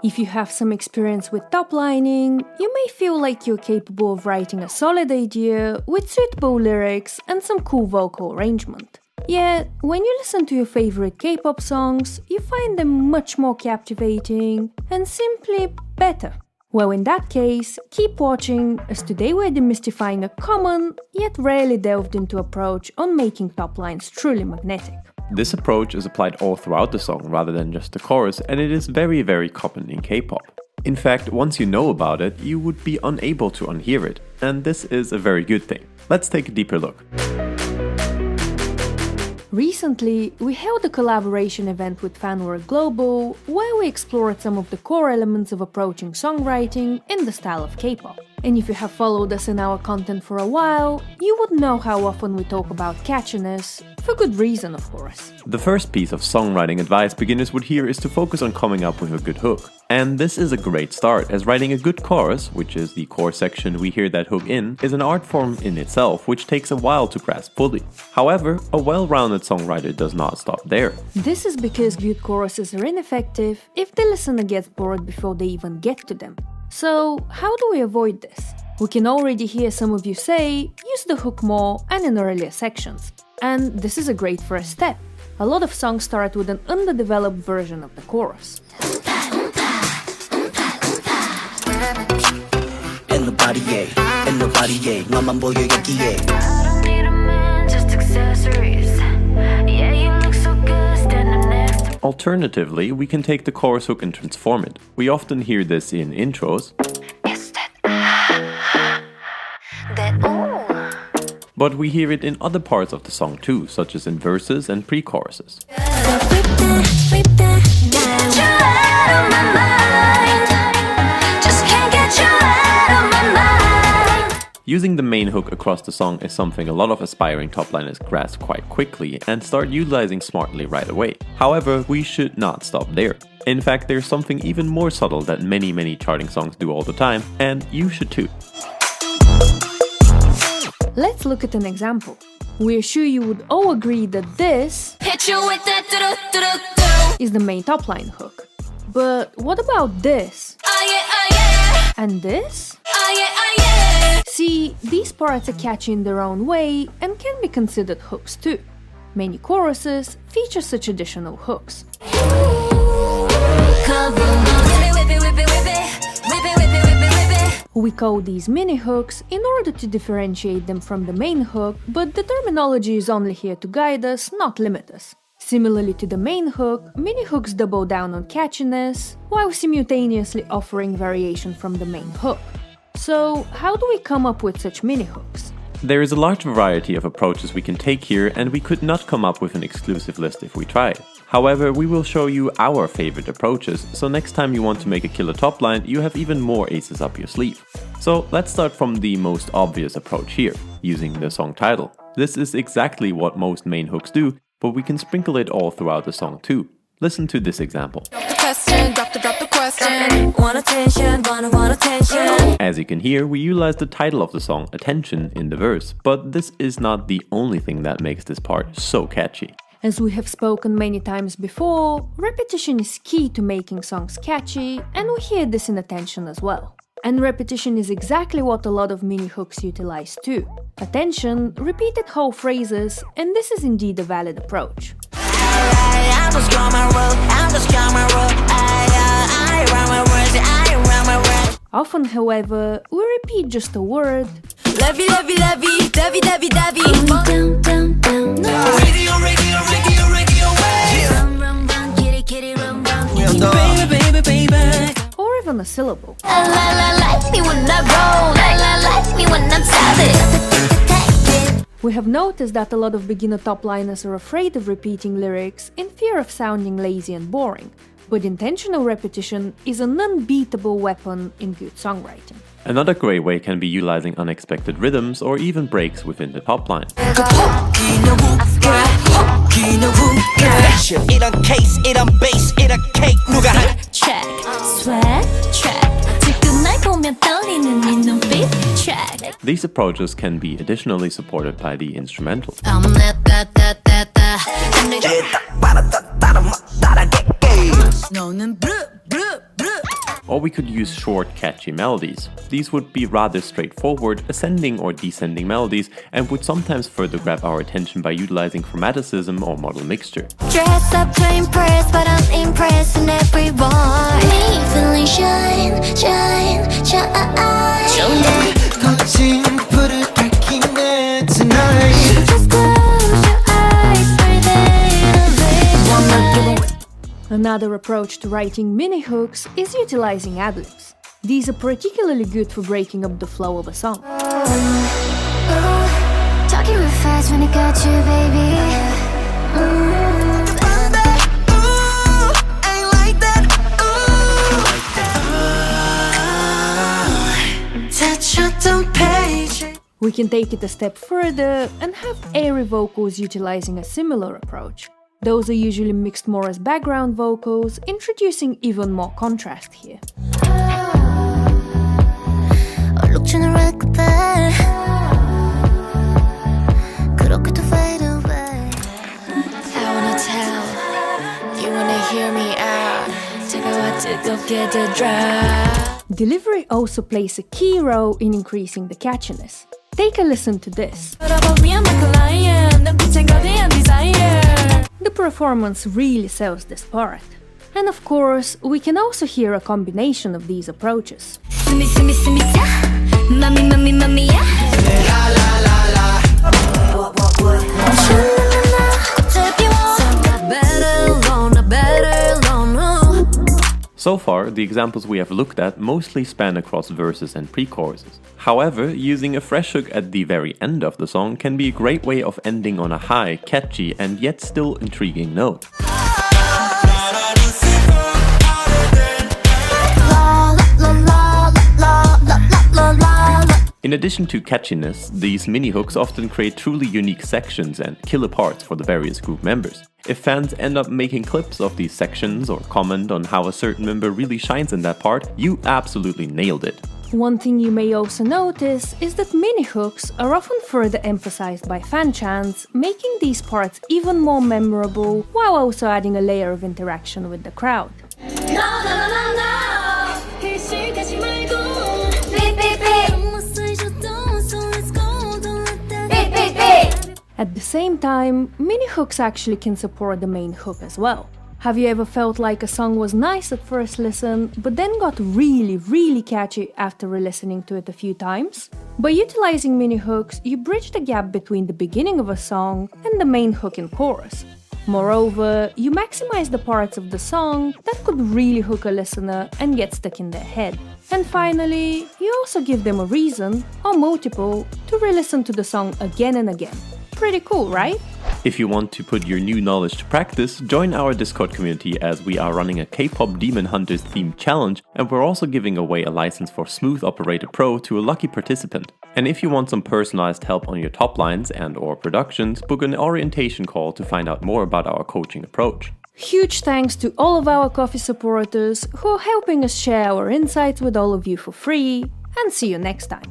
If you have some experience with toplining, you may feel like you're capable of writing a solid idea with suitable lyrics and some cool vocal arrangement. Yet, when you listen to your favorite K-pop songs, you find them much more captivating and simply better. Well, in that case, keep watching, as today we're demystifying a common, yet rarely delved into approach on making toplines truly magnetic. This approach is applied all throughout the song rather than just the chorus, and it is very, very common in K-pop. In fact, once you know about it, you would be unable to unhear it, and this is a very good thing. Let's take a deeper look. Recently, we held a collaboration event with Fanwork Global, where we explored some of the core elements of approaching songwriting in the style of K-pop. And if you have followed us in our content for a while, you would know how often we talk about catchiness, for good reason of course. The first piece of songwriting advice beginners would hear is to focus on coming up with a good hook. And this is a great start, as writing a good chorus, which is the core section we hear that hook in, is an art form in itself which takes a while to grasp fully. However, a well-rounded songwriter does not stop there. This is because good choruses are ineffective if the listener gets bored before they even get to them. So, how do we avoid this? We can already hear some of you say, use the hook more and in earlier sections. And this is a great first step. A lot of songs start with an underdeveloped version of the chorus. Alternatively, we can take the chorus hook and transform it. We often hear this in intros, but we hear it in other parts of the song too, such as in verses and pre-choruses. Using the main hook across the song is something a lot of aspiring topliners grasp quite quickly and start utilizing smartly right away. However, we should not stop there. In fact, there's something even more subtle that many charting songs do all the time, and you should too. Let's look at an example. We're sure you would all agree that this is the main topline hook. But what about this? And this? See, these parts are catchy in their own way and can be considered hooks too. Many choruses feature such additional hooks. We call these mini hooks in order to differentiate them from the main hook, but the terminology is only here to guide us, not limit us. Similarly to the main hook, mini hooks double down on catchiness, while simultaneously offering variation from the main hook. So, how do we come up with such mini hooks? There is a large variety of approaches we can take here, and we could not come up with an exclusive list if we tried. However, we will show you our favorite approaches, so next time you want to make a killer topline, you have even more aces up your sleeve. So let's start from the most obvious approach here, using the song title. This is exactly what most main hooks do, but we can sprinkle it all throughout the song too. Listen to this example. As you can hear, we utilize the title of the song, Attention, in the verse, but this is not the only thing that makes this part so catchy. As we have spoken many times before, repetition is key to making songs catchy, and we hear this in Attention as well. And repetition is exactly what a lot of mini hooks utilize too. Attention, repeated whole phrases, and this is indeed a valid approach. Often, however, we repeat just a word, or even a syllable. We have noticed that a lot of beginner topliners are afraid of repeating lyrics in fear of sounding lazy and boring, but intentional repetition is an unbeatable weapon in good songwriting. Another great way can be utilizing unexpected rhythms or even breaks within the topline. These approaches can be additionally supported by the instrumental. Or we could use short, catchy melodies. These would be rather straightforward, ascending or descending melodies, and would sometimes further grab our attention by utilizing chromaticism or modal mixture. Dress up to impress, but I'm impressing everyone. Me feeling shine, shine, shine. Put a dark in there tonight. Just close your eyes, breathe in, elevate. Another approach to writing mini hooks is utilizing ad-libs. These are particularly good for breaking up the flow of a song. Talking real fast when I got you, baby. Ain't like that. Touch your dumb page. We can take it a step further and have airy vocals utilizing a similar approach. Those are usually mixed more as background vocals, introducing even more contrast here. Look to the right, 그렇게도 fade away. I wanna tell, you wanna hear me out. 뜨겁게 drop. Delivery also plays a key role in increasing the catchiness. Take a listen to this. The performance really sells this part. And of course, we can also hear a combination of these approaches. So far, the examples we have looked at mostly span across verses and pre-choruses. However, using a fresh hook at the very end of the song can be a great way of ending on a high, catchy, and yet still intriguing note. In addition to catchiness, these mini-hooks often create truly unique sections and killer parts for the various group members. If fans end up making clips of these sections or comment on how a certain member really shines in that part, you absolutely nailed it. One thing you may also notice is that mini-hooks are often further emphasized by fan chants, making these parts even more memorable while also adding a layer of interaction with the crowd. At the same time, mini-hooks actually can support the main hook as well. Have you ever felt like a song was nice at first listen, but then got really catchy after re-listening to it a few times? By utilizing mini-hooks, you bridge the gap between the beginning of a song and the main hook and chorus. Moreover, you maximize the parts of the song that could really hook a listener and get stuck in their head. And finally, you also give them a reason, or multiple, to re-listen to the song again and again. Pretty cool, right? If you want to put your new knowledge to practice, join our Discord community as we are running a K-pop Demon Hunters themed challenge, and we're also giving away a license for Smooth Operator Pro to a lucky participant. And if you want some personalized help on your top lines and/or productions, book an orientation call to find out more about our coaching approach. Huge thanks to all of our coffee supporters who are helping us share our insights with all of you for free, and see you next time.